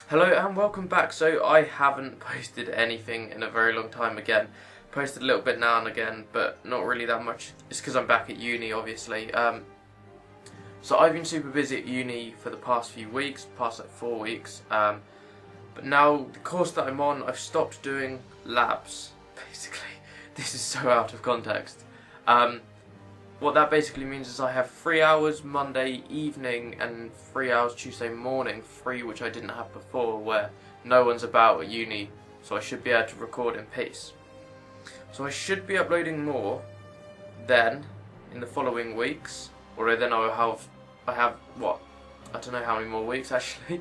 Hello and welcome back. So I haven't posted anything in a very long time again. Posted a little bit now and again, but not really that much. It's because I'm back at uni, obviously. So I've been super busy at uni for the past few weeks, past like 4 weeks. But now the course that I'm on, I've stopped doing labs, basically. This is so out of context. What that basically means is I have 3 hours Monday evening and 3 hours Tuesday morning free, which I didn't have before, where no one's about at uni, so I should be able to record in peace. So I should be uploading more then in the following weeks, although then I have what? I don't know how many more weeks actually.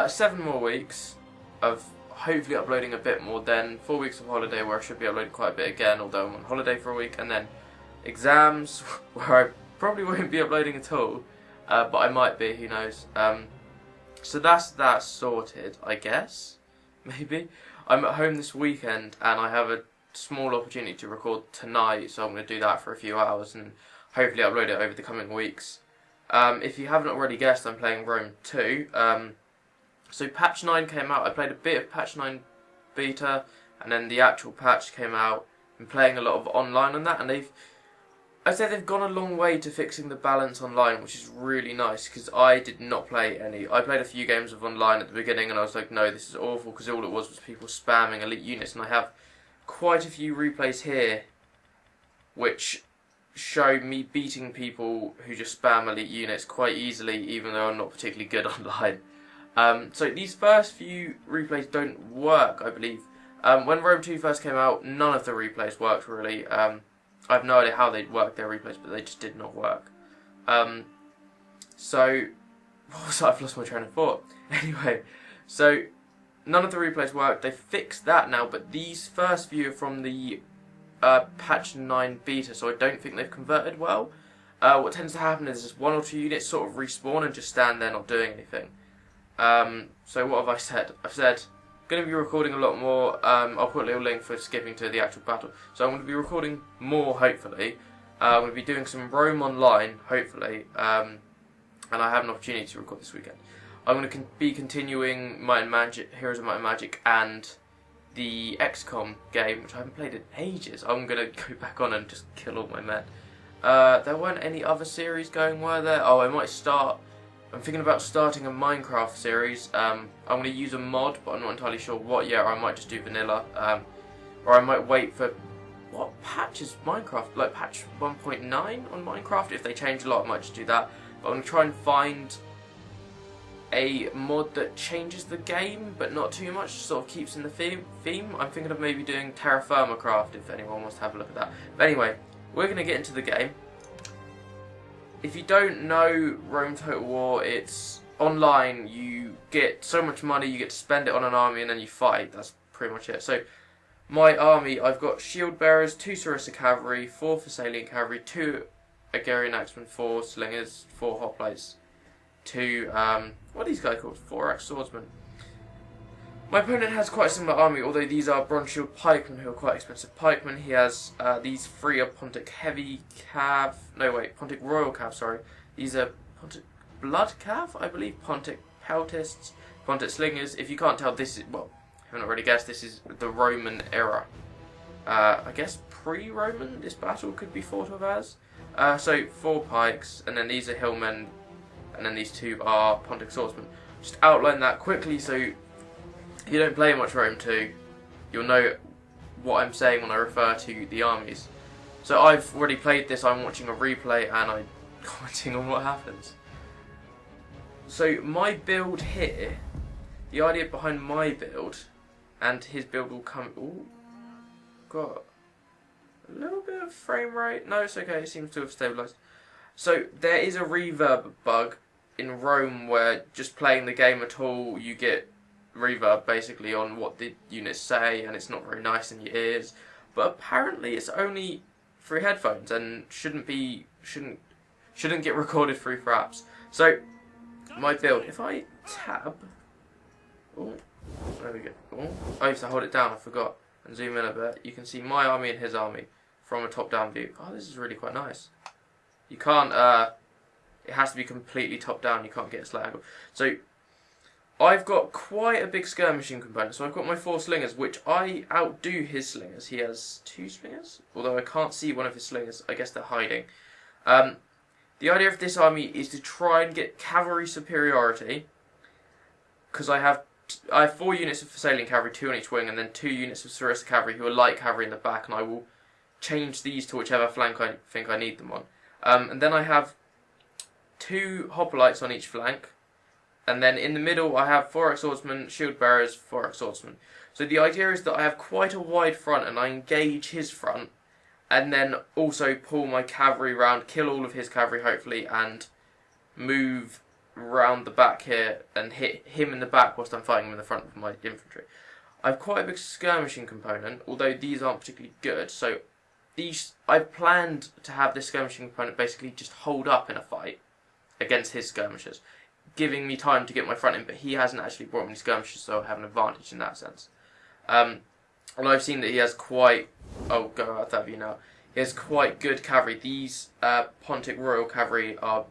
7 more weeks of hopefully uploading a bit more, then 4 weeks of holiday where I should be uploading quite a bit again, although I'm on holiday for a week, and then exams where I probably won't be uploading at all, but I might be, who knows. So that's that sorted, I guess, maybe. I'm at home this weekend and I have a small opportunity to record tonight, so I'm going to do that for a few hours and hopefully upload it over the coming weeks. If you haven't already guessed, I'm playing Rome 2. So patch 9 came out, I played a bit of patch 9 beta, and then the actual patch came out. I'm playing a lot of online on that, and I'd say they've gone a long way to fixing the balance online, which is really nice, because I did not play any. I played a few games of online at the beginning, and I was like, no, this is awful, because all it was people spamming elite units, and I have quite a few replays here, which show me beating people who just spam elite units quite easily, even though I'm not particularly good online. So these first few replays don't work, I believe. When Rome 2 first came out, none of the replays worked, really. I have no idea how they'd work their replays, but they just did not work. So, what was that? I've lost my train of thought. Anyway, so none of the replays worked. They fixed that now, but these first few are from the patch 9 beta, so I don't think they've converted well. What tends to happen is just 1 or 2 units sort of respawn and just stand there not doing anything. So what have I said? I've said going to be recording a lot more. I'll put a little link for skipping to the actual battle. So I'm going to be recording more, hopefully. I'm going to be doing some Rome online, hopefully, and I have an opportunity to record this weekend. I'm going to be continuing Might and Magic, Heroes of Might and Magic, and the XCOM game, which I haven't played in ages. I'm going to go back on and just kill all my men. There weren't any other series going, were there? Oh, I might start. I'm thinking about starting a Minecraft series. I'm going to use a mod, but I'm not entirely sure what yet, or I might just do vanilla. Or I might wait for, what patch is Minecraft? Like patch 1.9 on Minecraft? If they change a lot, I might just do that. But I'm going to try and find a mod that changes the game, but not too much, sort of keeps in the theme. I'm thinking of maybe doing Terra Firma Craft, if anyone wants to have a look at that. But anyway, we're going to get into the game. If you don't know Rome Total War, it's online. You get so much money, you get to spend it on an army, and then you fight. That's pretty much it. So, my army, I've got Shield Bearers, 2 Sarissa Cavalry, 4 Thessalian Cavalry, 2 Agarian Axemen, 4 Slingers, 4 Hoplites, 2, what are these guys called? 4 Axe Swordsmen. My opponent has quite a similar army, although these are Bronze Shield Pikemen, who are quite expensive pikemen. He has these 3 are Pontic Heavy Cav, Pontic Royal Cav, sorry. These are Pontic Blood Cav, I believe, Pontic Peltists, Pontic Slingers. If you can't tell, this is, well, I haven't already guessed, this is the Roman era. I guess pre-Roman, this battle could be thought of as. So 4 pikes, and then these are Hillmen, and then these 2 are Pontic Swordsmen. Just outline that quickly, so if you don't play much Rome 2, you'll know what I'm saying when I refer to the armies. So I've already played this, I'm watching a replay, and I'm commenting on what happens. So my build here, the idea behind my build, and his build will come... Ooh, got a little bit of frame rate. No, it's okay, it seems to have stabilised. So there is a reverb bug in Rome where just playing the game at all, you get reverb basically on what the units say, and it's not very nice in your ears. But apparently it's only through headphones and shouldn't get recorded through apps. So my build, if I tab, oh, there we go. Oh, I used to hold it down, I forgot, and zoom in a bit. You can see my army and his army from a top-down view. Oh, this is really quite nice. You can't. It has to be completely top-down. You can't get a slight angle. So I've got quite a big skirmishing component, so I've got my 4 slingers, which I outdo his slingers. He has 2 slingers, although I can't see one of his slingers. I guess they're hiding. The idea of this army is to try and get cavalry superiority, because I have 4 units of Thessalian cavalry, 2 on each wing, and then 2 units of Sarissa cavalry who are light cavalry in the back, and I will change these to whichever flank I think I need them on. And then I have 2 hoplites on each flank, and then in the middle I have 4 swordsmen, shield bearers, 4 swordsmen. So the idea is that I have quite a wide front, and I engage his front, and then also pull my cavalry round, kill all of his cavalry hopefully, and move round the back here and hit him in the back whilst I'm fighting him in the front with my infantry. I have quite a big skirmishing component, although these aren't particularly good, so I've planned to have this skirmishing component basically just hold up in a fight against his skirmishers, giving me time to get my front in, but he hasn't actually brought me skirmishers, so I have an advantage in that sense. And I've seen that he has quite... I'll go out that view now. He has quite good cavalry. These Pontic Royal Cavalry are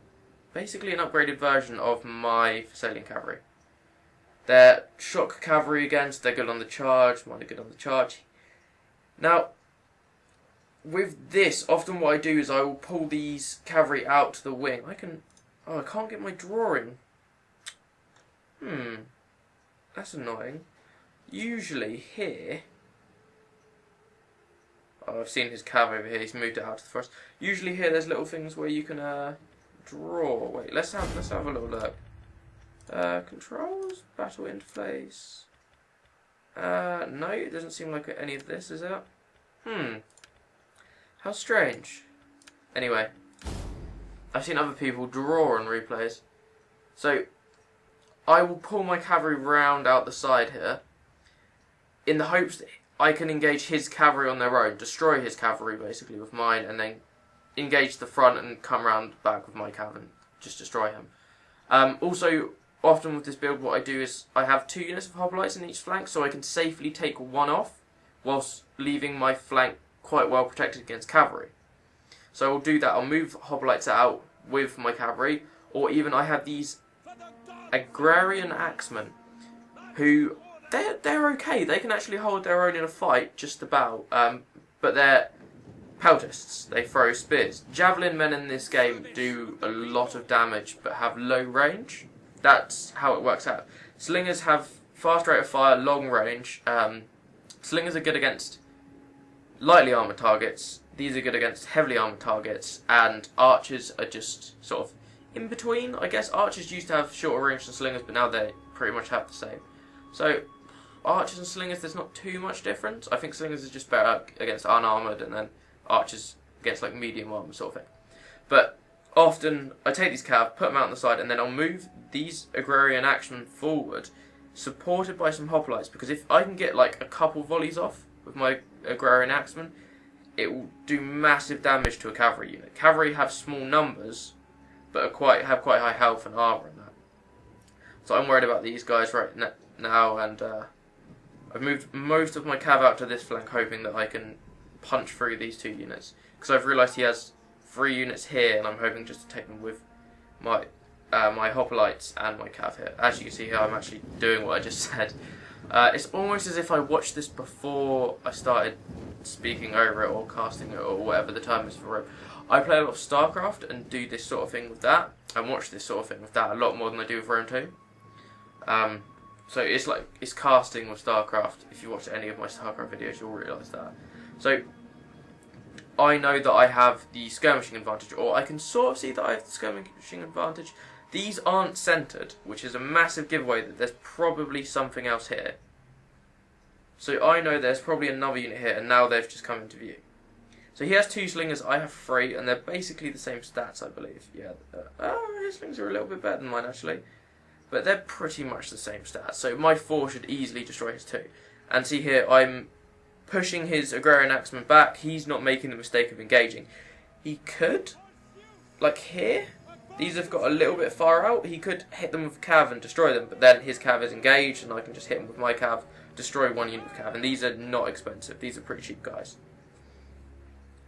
basically an upgraded version of my Thessalian cavalry. They're shock cavalry again, so they're good on the charge. Mine are good on the charge. Now, with this, often what I do is I will pull these cavalry out to the wing. Oh, I can't get my drawing. That's annoying. Usually here... Oh, I've seen his cav over here. He's moved it out to the forest. Usually here there's little things where you can draw. Wait, let's have a little look. Controls, battle interface. No, it doesn't seem like any of this, is it? How strange. Anyway, I've seen other people draw on replays. So, I will pull my cavalry round out the side here, in the hopes that I can engage his cavalry on their own, destroy his cavalry basically with mine, and then engage the front and come round back with my cav and just destroy him. Also, often with this build what I do is I have 2 units of hoplites in each flank, so I can safely take one off, whilst leaving my flank quite well protected against cavalry. So I'll do that, I'll move hoplites out with my cavalry, or even I have these agrarian axemen, who... They're okay. They can actually hold their own in a fight, just about. But they're peltists. They throw spears. Javelin men in this game do a lot of damage, but have low range. That's how it works out. Slingers have fast rate of fire, long range. Slingers are good against lightly armoured targets. These are good against heavily armoured targets. And archers are just sort of in between. I guess archers used to have shorter range than slingers, but now they pretty much have the same. So... archers and slingers, there's not too much difference. I think slingers is just better against unarmoured, and then archers against like medium armour sort of thing. But often I take these cav, put them out on the side, and then I'll move these agrarian axemen forward, supported by some hoplites, because if I can get like a couple volleys off with my agrarian axemen, it will do massive damage to a cavalry unit. Cavalry have small numbers, but have quite high health and armour and that. So I'm worried about these guys right now, and I've moved most of my cav out to this flank, hoping that I can punch through these 2 units. Because I've realised he has 3 units here, and I'm hoping just to take them with my my hoplites and my cav here. As you can see here, I'm actually doing what I just said. It's almost as if I watched this before I started speaking over it, or casting it, or whatever the term is for it. I play a lot of StarCraft, and do this sort of thing with that, and watch this sort of thing with that a lot more than I do with Rome 2. So it's casting with StarCraft. If you watch any of my StarCraft videos, you'll realise that. So I know that I have the skirmishing advantage, or I can sort of see that I have the skirmishing advantage. These aren't centred, which is a massive giveaway that there's probably something else here. So I know there's probably another unit here, and now they've just come into view. So he has 2 slingers, I have 3, and they're basically the same stats, I believe. Yeah, his slingers are a little bit better than mine, actually. But they're pretty much the same stats, so my 4 should easily destroy his 2. And see here, I'm pushing his agrarian axeman back. He's not making the mistake of engaging. He could, like here, these have got a little bit far out. He could hit them with cav and destroy them, but then his cav is engaged, and I can just hit him with my cav, destroy 1 unit of cav. And these are not expensive. These are pretty cheap guys.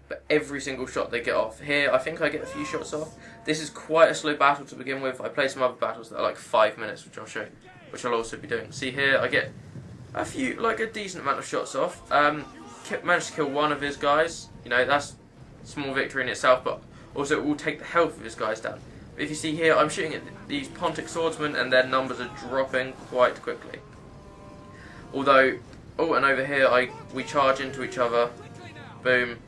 But every single shot they get off. Here, I think I get a few shots off. This is quite a slow battle to begin with. I play some other battles that are like 5 minutes, which I'll show you which I'll also be doing. See here, I get a decent amount of shots off. Managed to kill one of his guys. You know, that's a small victory in itself, but also it will take the health of his guys down. But if you see here, I'm shooting at these Pontic swordsmen, and their numbers are dropping quite quickly. Although, and over here, we charge into each other. Boom.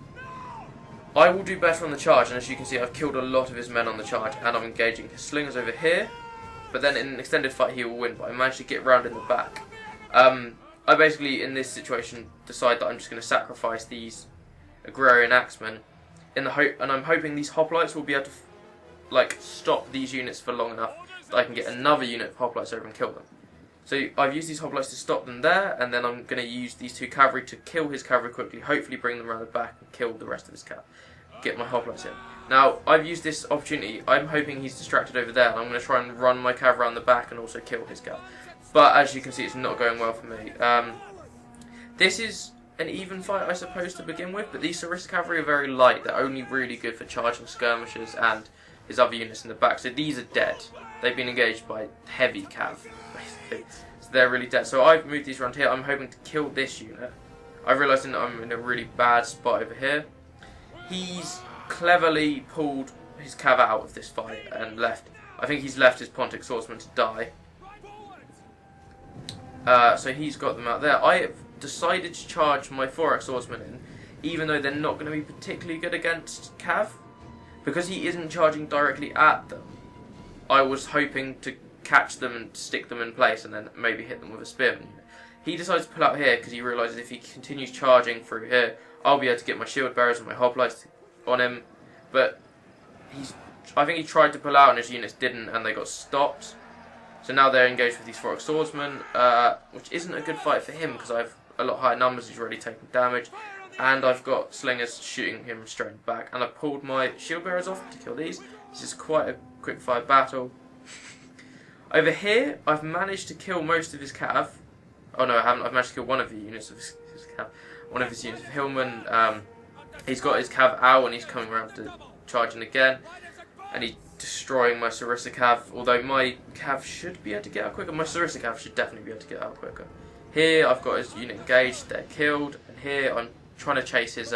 I will do better on the charge, and as you can see, I've killed a lot of his men on the charge, and I'm engaging his slingers over here. But then in an extended fight, he will win, but I managed to get round in the back. I basically, in this situation, decide that I'm just going to sacrifice these agrarian axemen, and I'm hoping these hoplites will be able to stop these units for long enough that I can get another unit of hoplites over and kill them. So I've used these hoplites to stop them there, and then I'm going to use these two cavalry to kill his cavalry quickly, hopefully bring them around the back and kill the rest of his cav. Get my hoplites in. Now, I've used this opportunity. I'm hoping he's distracted over there, and I'm going to try and run my cav around the back and also kill his cav. But as you can see, it's not going well for me. This is an even fight, I suppose, to begin with, but these Sarissa cavalry are very light. They're only really good for charging skirmishers and his other units in the back. So these are dead. They've been engaged by heavy cav, basically. So they're really dead. So I've moved these around here. I'm hoping to kill this unit. I realise that I'm in a really bad spot over here. He's cleverly pulled his cav out of this fight and left. I think he's left his Pontic swordsman to die. So he's got them out there. I have decided to charge my 4x swordsman in, even though they're not going to be particularly good against cav. Because he isn't charging directly at them, I was hoping to catch them and stick them in place and then maybe hit them with a spearman. He decides to pull out here because he realises if he continues charging through here, I'll be able to get my shield bearers and my hoplites on him. But I think he tried to pull out and his units didn't, and they got stopped. So now they're engaged with these 4x swordsmen, which isn't a good fight for him because I have a lot higher numbers. He's already taken damage, and I've got slingers shooting him straight in the back. And I pulled my shield bearers off to kill these. This is quite a quick fire battle. Over here, I've managed to kill most of his cav. Oh no, I haven't. I've managed to kill one of the units of his cav. One of his units of Hillman. He's got his cav out and he's coming around to charging again. And he's destroying my Sarissa cav. Although my cav should be able to get out quicker. My Sarissa cav should definitely be able to get out quicker. Here, I've got his unit engaged. They're killed. And here, I'm trying to chase his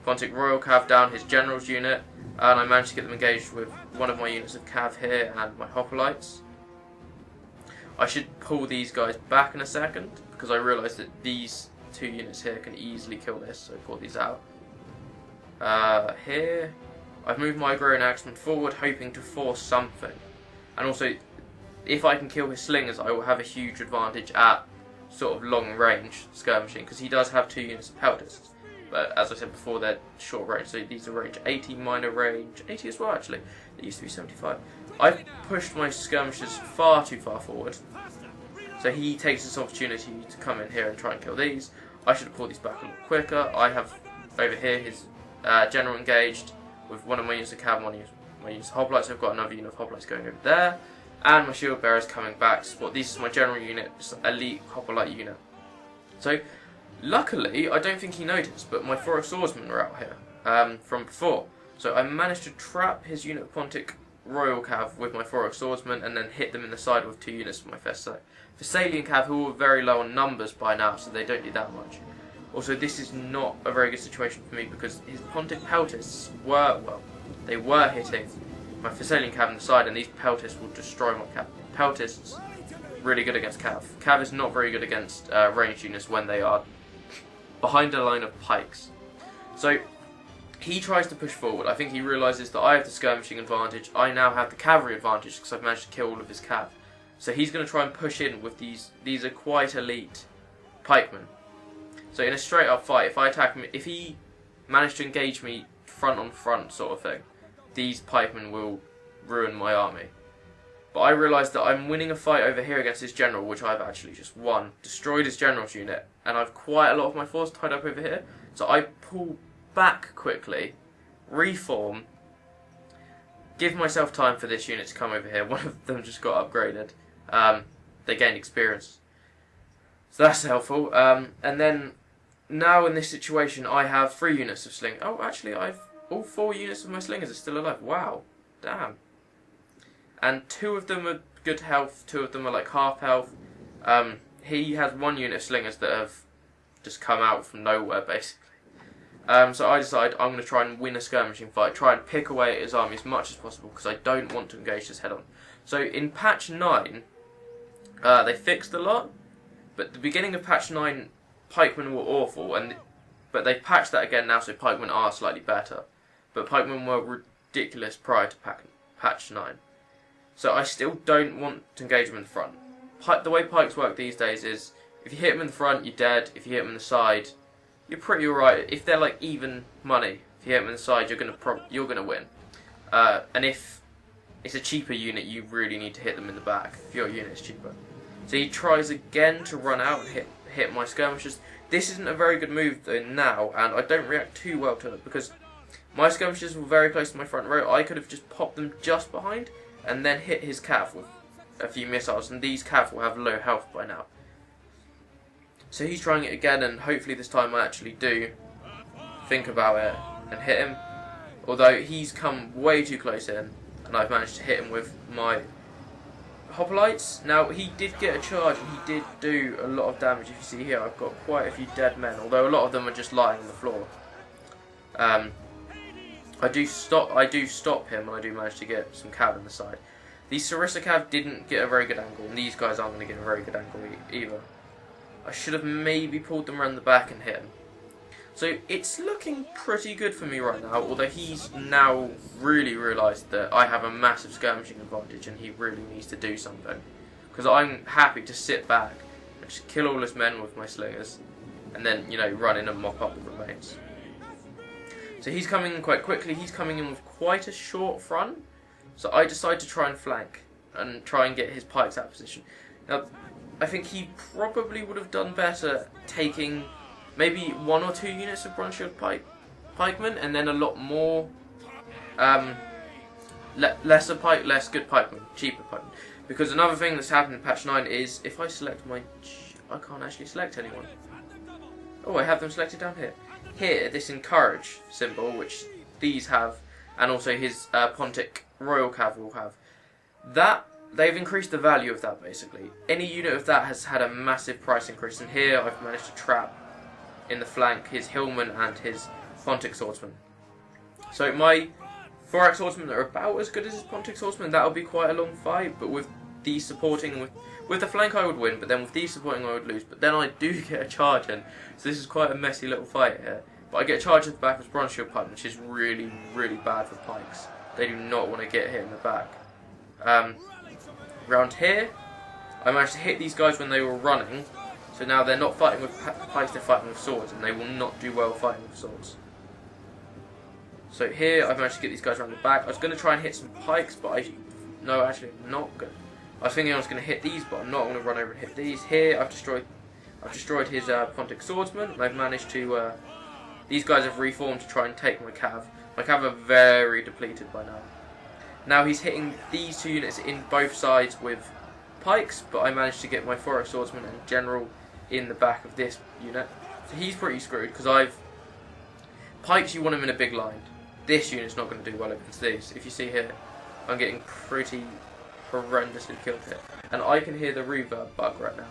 Pontic Royal cav down, his general's unit. And I managed to get them engaged with one of my units of cav here and my hoplites. I should pull these guys back in a second because I realise that these two units here can easily kill this, so pull these out. Here, I've moved my agrarian axeman forward, hoping to force something. And also, if I can kill his slingers, I will have a huge advantage at sort of long range skirmishing because he does have 2 units of peltists. But as I said before, they're short range, so these are range 80, minor range 80 as well actually. They used to be 75. I've pushed my skirmishers far too far forward, so he takes this opportunity to come in here and try and kill these. I should have pulled these back a little quicker. I have over here his general engaged with one of my units of cav, one of my units of hoplites. I've got another unit of hoplites going over there, and my shield bearers coming back to support. This is my general unit, just elite hoplite unit. So luckily, I don't think he noticed, but my 4x swordsmen were out here from before. So I managed to trap his unit of Pontic Royal cav with my 4x swordsmen and then hit them in the side with 2 units of my Thessalian cav, who are very low on numbers by now, so they don't do that much. Also, this is not a very good situation for me because his Pontic peltists they were hitting my Thessalian cav in the side, and these peltists will destroy my cav. Peltists, really good against cav. Cav is not very good against ranged units when they are behind a line of pikes. So he tries to push forward. I think he realises that I have the skirmishing advantage. I now have the cavalry advantage because I've managed to kill all of his cav. So he's going to try and push in with these. These are quite elite pikemen. So in a straight up fight, if I attack him, if he managed to engage me front on front sort of thing, these pikemen will ruin my army. But I realise that I'm winning a fight over here against his general, which I've actually just won. Destroyed his general's unit, and I've quite a lot of my force tied up over here. So I pull back quickly, reform, give myself time for this unit to come over here. One of them just got upgraded. They gained experience. So that's helpful. And then, now in this situation, I have 3 units of sling. Oh, actually, all 4 units of my slingers are still alive. Wow. Damn. And 2 of them are good health, 2 of them are like half health. He has 1 unit of slingers that have just come out from nowhere, basically. So I decided I'm going to try and win a skirmishing fight, try and pick away at his army as much as possible, because I don't want to engage this head on. So in patch 9, they fixed a lot, but at the beginning of patch 9, pikemen were awful, but they patched that again now, so pikemen are slightly better. But pikemen were ridiculous prior to patch 9. So I still don't want to engage them in the front. The way pikes work these days is, if you hit them in the front, you're dead. If you hit them in the side, you're pretty alright. If they're like even money, if you hit them in the side, you're gonna win. And if it's a cheaper unit, you really need to hit them in the back if your unit is cheaper. So he tries again to run out and hit my skirmishers. This isn't a very good move though now, and I don't react too well to it because my skirmishers were very close to my front row. I could have just popped them just behind and then hit his cav with a few missiles, and these cav will have low health by now. So he's trying it again, and hopefully this time I actually do think about it and hit him. Although he's come way too close in, and I've managed to hit him with my hoplites. Now he did get a charge, and he did do a lot of damage. If you see here, I've got quite a few dead men, although a lot of them are just lying on the floor. I do stop him, and I do manage to get some cav on the side. The Sarissa cav didn't get a very good angle, and these guys aren't going to get a very good angle either. I should have maybe pulled them around the back and hit him. So it's looking pretty good for me right now, although he's now really realised that I have a massive skirmishing advantage and he really needs to do something. Because I'm happy to sit back and just kill all his men with my slingers and then, you know, run in and mop up the remains. So he's coming in quite quickly. He's coming in with quite a short front. So I decide to try and flank and try and get his pikes out of position. Now, I think he probably would have done better taking maybe 1 or 2 units of bronze shield pikemen and then a lot more less good pikemen, cheaper pikemen. Because another thing that's happened in patch 9 is if I select I can't actually select anyone. Oh, I have them selected down here. Here, this encourage symbol, which these have, and also his Pontic Royal Cav will have, that they've increased the value of that basically. Any unit of that has had a massive price increase, and here I've managed to trap in the flank his Hillman and his Pontic Swordsman. So my Thorax Swordsmen are about as good as his Pontic Swordsman. That'll be quite a long fight, but with these supporting, with the flank I would win, but then with these supporting I would lose. But then I do get a charge in, so this is quite a messy little fight here. But I get a charge at the back with Bronze Shield Pike, which is really, really bad for pikes. They do not want to get hit in the back. Round here, I managed to hit these guys when they were running, so now they're not fighting with pikes, they're fighting with swords, and they will not do well fighting with swords. So here, I've managed to get these guys around the back. I was going to try and hit some pikes, but no, actually, I'm not good. I was thinking I was going to hit these, but I'm not going to run over and hit these. Here, I've destroyed his Pontic Swordsman, and I've managed to. These guys have reformed to try and take my cav. My cav are very depleted by now. Now he's hitting these 2 units in both sides with pikes, but I managed to get my Forest Swordsman and General in the back of this unit. So he's pretty screwed, because pikes, you want him in a big line. This unit's not going to do well against these. If you see here, I'm getting pretty horrendously killed here. And I can hear the reverb bug right now.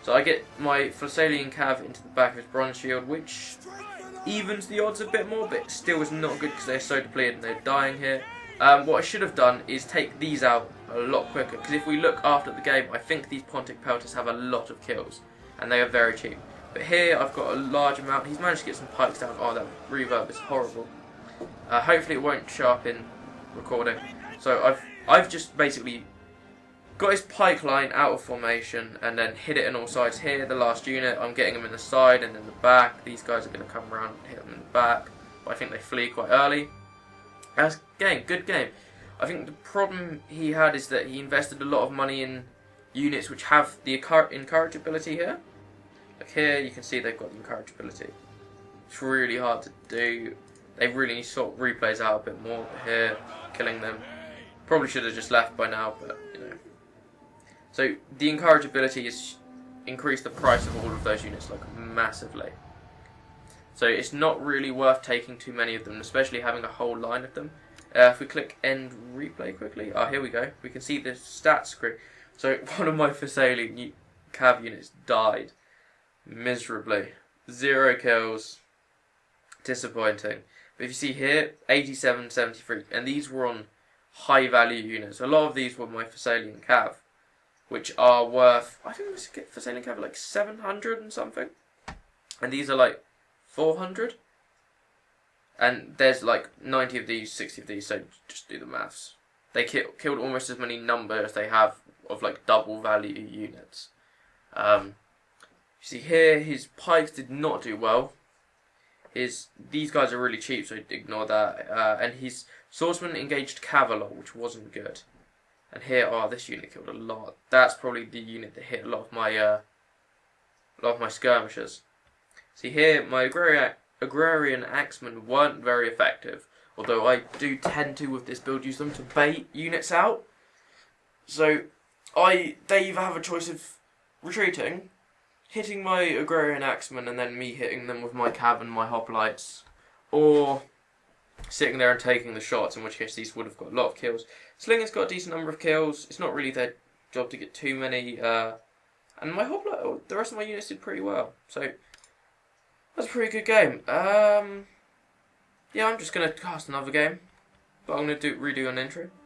So I get my Thessalian cav into the back of his bronze shield, which evens the odds a bit more, but still is not good because they're so depleted and they're dying here. What I should have done is take these out a lot quicker, because if we look after the game, I think these Pontic Pelters have a lot of kills, and they are very cheap. But here I've got a large amount. He's managed to get some pikes down. Oh, that reverb is horrible. Hopefully it won't show up in recording. So I've just basically got his pike line out of formation and then hit it on all sides. Here, the last unit, I'm getting him in the side and in the back. These guys are going to come around and hit him in the back, but I think they flee quite early. That's good game. I think the problem he had is that he invested a lot of money in units which have the incorrigibility here. Like here, you can see they've got the incorrigibility. It's really hard to do. They really need to sort replays out a bit more. But here, killing them. Probably should have just left by now, but you know. So the incorrigibility has increased the price of all of those units like massively. So it's not really worth taking too many of them, especially having a whole line of them. If we click end replay quickly, here we go. We can see the stats screen. So one of my Thessalian cav units died miserably. 0 kills. Disappointing. But if you see here, 87, 73, and these were on high value units. A lot of these were my Thessalian cav, which are worth, I think this Thessalian cav like 700 and something, and these are like 400. And there's like 90 of these, 60 of these, so just do the maths. They killed almost as many numbers as they have of like double value units. You see here, his pikes did not do well. These guys are really cheap, so ignore that. And his swordsman engaged cav a lot, which wasn't good. And here, this unit killed a lot. That's probably the unit that hit a lot of my skirmishers. See here, my agrarian axemen weren't very effective, although I do tend to, with this build, use them to bait units out. So they either have a choice of retreating, hitting my agrarian axemen, and then me hitting them with my cav and my hoplites, or sitting there and taking the shots, in which case these would have got a lot of kills. Slingers got a decent number of kills. It's not really their job to get too many, and my hoplite, the rest of my units did pretty well. So that's a pretty good game. Yeah, I'm just going to cast another game, but I'm going to redo an intro.